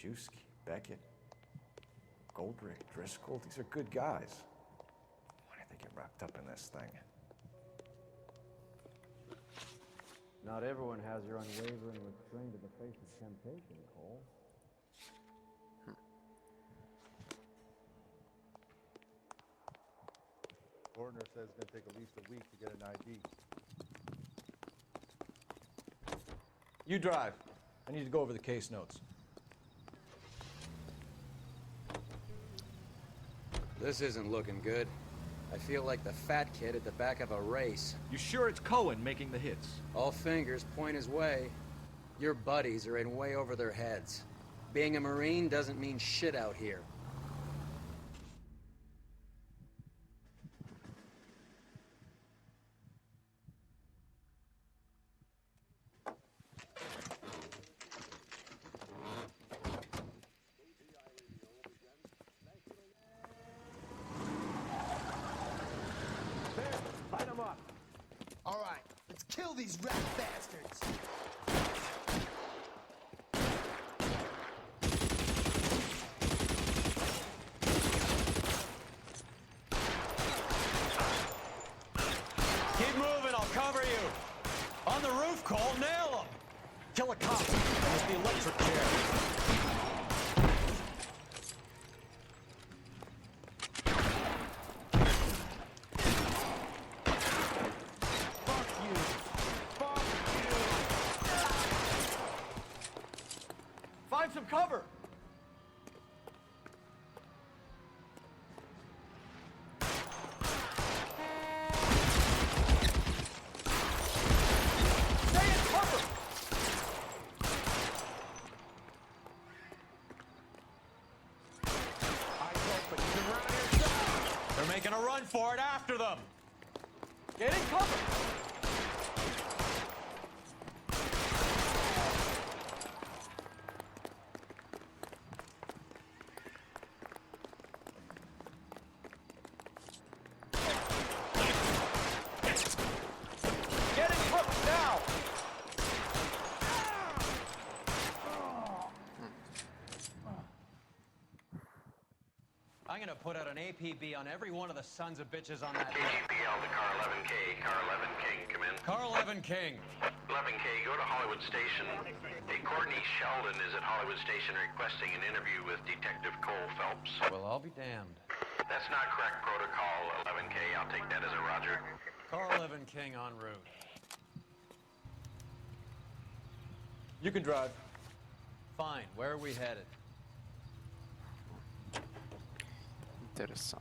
Majewski, Beckett, Goldrick, Driscoll, these are good guys. Why did they get wrapped up in this thing? Not everyone has your unwavering restraint in the face of temptation, Cole. Gordner says it's going to take at least a week to get an ID. You drive. I need to go over the case notes. This isn't looking good. I feel like the fat kid at the back of a race. You sure it's Cohen making the hits? All fingers point his way. Your buddies are in way over their heads. Being a Marine doesn't mean shit out here. Light them up. All right, let's kill these rat bastards. Keep moving, I'll cover you. On the roof, Cole, nail him. Kill a cop with the electric chair. Find some cover. Stay in cover. They're making a run for it after them. Get in cover. Get in cover now. I'm gonna put out an APB on every one of the sons of bitches on that list. KGPL to car 11K, car 11 King, come in. Car 11 King. 11K, go to Hollywood Station. Hey, Courtney Sheldon is at Hollywood Station requesting an interview with Detective Cole Phelps. Well, I'll be damned. That's not correct protocol, 11K. I'll take that as a roger. Car 11 King en route. You can drive. Fine, where are we headed? Interessante.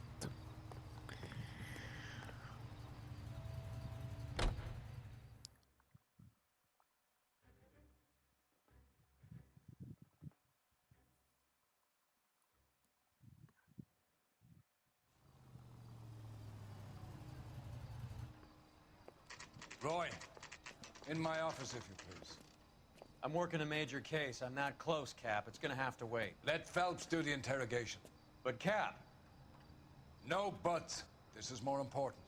Roy, in my office, if you please. I'm working a major case. I'm not close, Cap. It's gonna have to wait. Let Phelps do the interrogation. But, Cap. No buts. This is more important.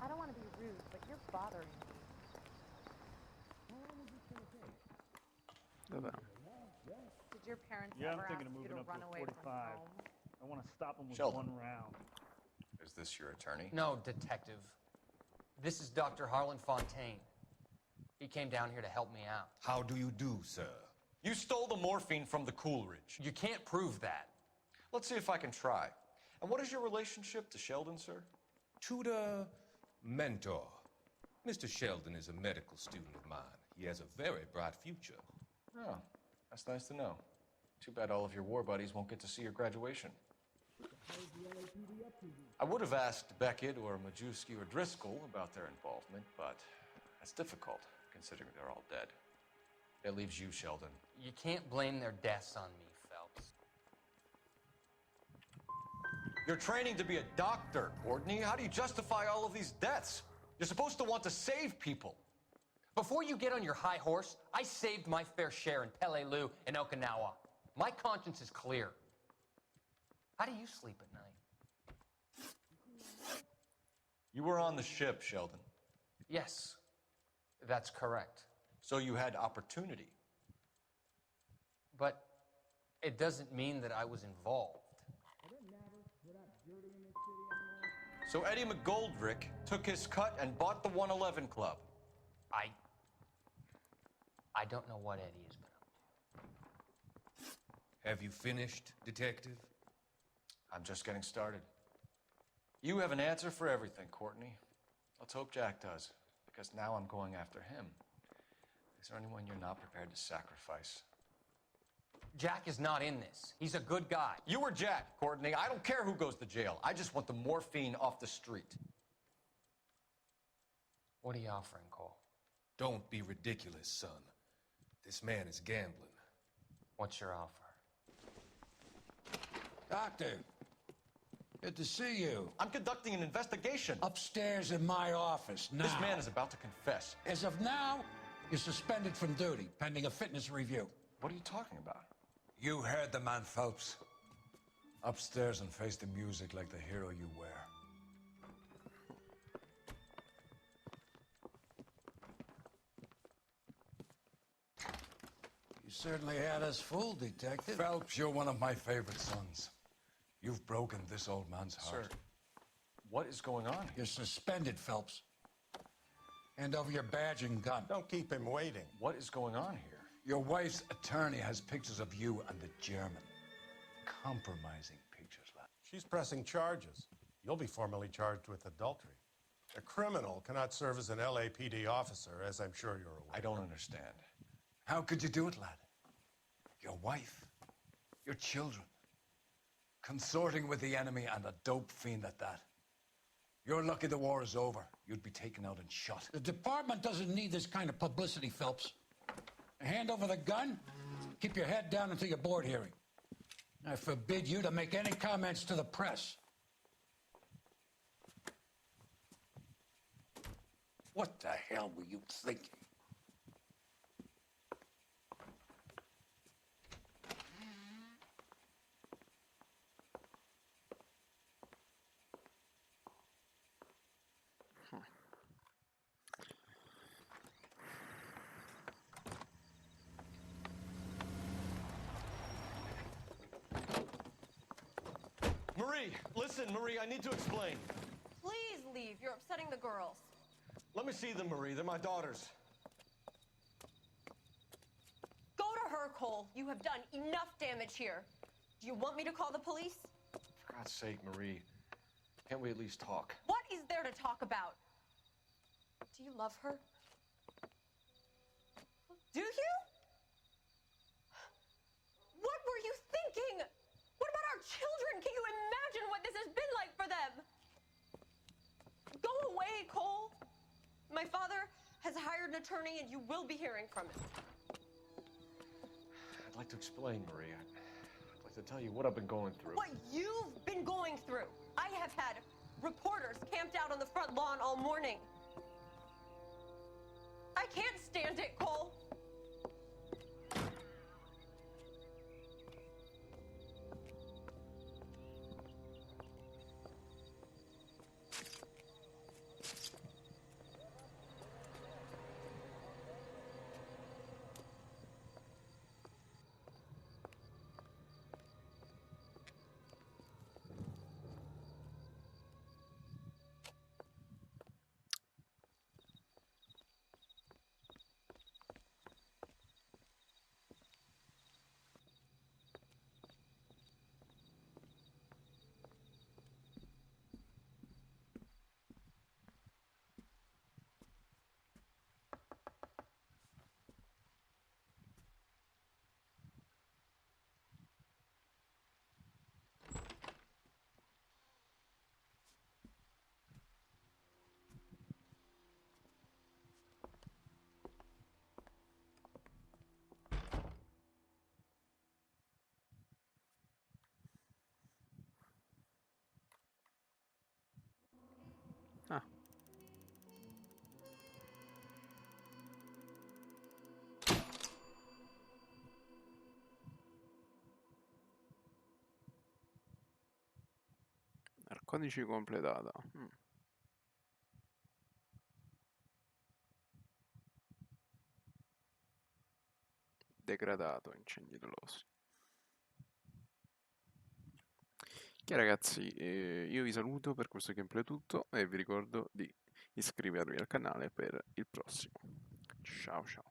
I don't want to be rude, but you're bothering me. Vabbè. Did your parents Yeah, I'm ever thinking ask of you moving to up run to away from 45. home? I want to stop him with Sheldon. one round. Is this your attorney? No, detective. This is Dr. Harlan Fontaine. He came down here to help me out. How do you do, sir? You stole the morphine from the Coolidge. You can't prove that. Let's see if I can try. And what is your relationship to Sheldon, sir? Tutor, mentor. Mr. Sheldon is a medical student of mine. He has a very bright future. Oh, that's nice to know. Too bad all of your war buddies won't get to see your graduation. I would have asked Beckett or Majewski or Driscoll about their involvement, but that's difficult, considering they're all dead. That leaves you, Sheldon. You can't blame their deaths on me, Phelps. You're training to be a doctor, Courtney. How do you justify all of these deaths? You're supposed to want to save people. Before you get on your high horse, I saved my fair share in Peleliu and Okinawa. My conscience is clear. How do you sleep at night? You were on the ship, Sheldon. Yes, that's correct. So you had opportunity. But it doesn't mean that I was involved. So Eddie McGoldrick took his cut and bought the 111 Club. I don't know what Eddie has been up to. Have you finished, detective? I'm just getting started. You have an answer for everything, Courtney. Let's hope Jack does, because now I'm going after him. Is there anyone you're not prepared to sacrifice? Jack is not in this. He's a good guy. You were Jack, Courtney. I don't care who goes to jail. I just want the morphine off the street. What are you offering, Cole? Don't be ridiculous, son. This man is gambling. What's your offer? Doctor, good to see you. I'm conducting an investigation. Upstairs in my office now. This man is about to confess. As of now, you're suspended from duty, pending a fitness review. What are you talking about? You heard the man, Phelps. Upstairs and face the music like the hero you were. You certainly had us fooled, Detective. Phelps, you're one of my favorite sons. You've broken this old man's heart. Sir, what is going on here? You're suspended, Phelps. Hand over your badge and gun. Don't keep him waiting. What is going on here? Your wife's attorney has pictures of you and the German. Compromising pictures, lad. She's pressing charges. You'll be formally charged with adultery. A criminal cannot serve as an LAPD officer, as I'm sure you're aware. I don't understand. How could you do it, lad? Your wife, your children, consorting with the enemy and a dope fiend at that. You're lucky the war is over. You'd be taken out and shot. The department doesn't need this kind of publicity, Phelps. Hand over the gun, keep your head down until your board hearing. I forbid you to make any comments to the press. What the hell were you thinking? Marie, listen, Marie, I need to explain. Please leave. You're upsetting the girls. Let me see them, Marie. They're my daughters. Go to her, Cole. You have done enough damage here. Do you want me to call the police? For God's sake, Marie, can't we at least talk? What is there to talk about? Do you love her? Do you? What were you thinking? What about our children? Can you imagine what this has been like for them? Go away, Cole. My father has hired an attorney and you will be hearing from him. I'd like to explain, Marie. I'd like to tell you what I've been going through. What you've been going through. I have had reporters camped out on the front lawn all morning. I can't stand it, Cole. Ah. Codice completata. Degradato, incendi dolosi. Ok ragazzi, io vi saluto, per questo gameplay è tutto e vi ricordo di iscrivervi al canale per il prossimo. Ciao ciao.